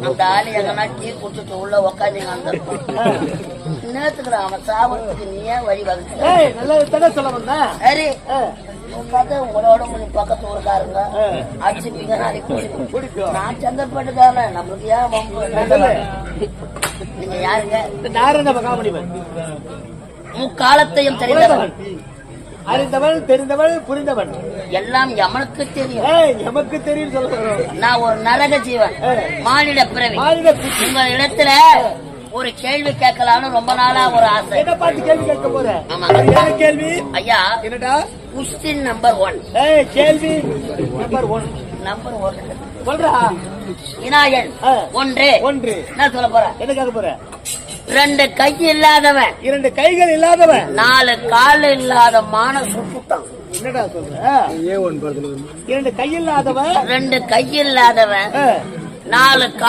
அந்த ஆளு எங்கன்னா டீ குடிச்சிட்டு உள்ள உக்காந்தீங்க அந்த நேரத்துக்கு அவன் சாப்பிடறதுக்கு நீ ஏன் வழி வகுத்த சொல்ல வந்த சரி உங்களோட கொஞ்சம் பக்கத்து ஊருக்காருங்க அடிச்சுப்பீங்க நாளைக்கு நான் சந்தர்ப்பட்டு தானே நம்மளுக்கு ஏன் நீங்க யாருங்க முக்காலத்தையும் தெரிந்தவன் அறிந்தவன் தெரிந்தவன் புரிந்தவன் எல்லாம் எமனுக்கு தெரியும் எமக்கு தெரியும் சொல்ல நான் ஒரு நரக ஜீவன் மானிட பிறவி உங்க இடத்துல ஒரு கேள்வி கேட்கலான்னு ரொம்ப நாளா ஒரு ஆசை. என்ன பார்த்து கேள்வி கேட்க போற? ஆமா கேள்வி ஐயா. என்னடா? Question number 1. கேள்வி நம்பர் 1. நம்பர் 1 சொல்றா. விநாயகன் 1. என்ன சொல்ல போற? என்ன கேட்க போற? 2 கை இல்லாதவன், 2 கைகள் இல்லாதவன், 4 கால் இல்லாத மான சுட்டுட்டான். என்னடா சொல்ற? 2 கை இல்லாதவன், 2 கை இல்லாதவன், 4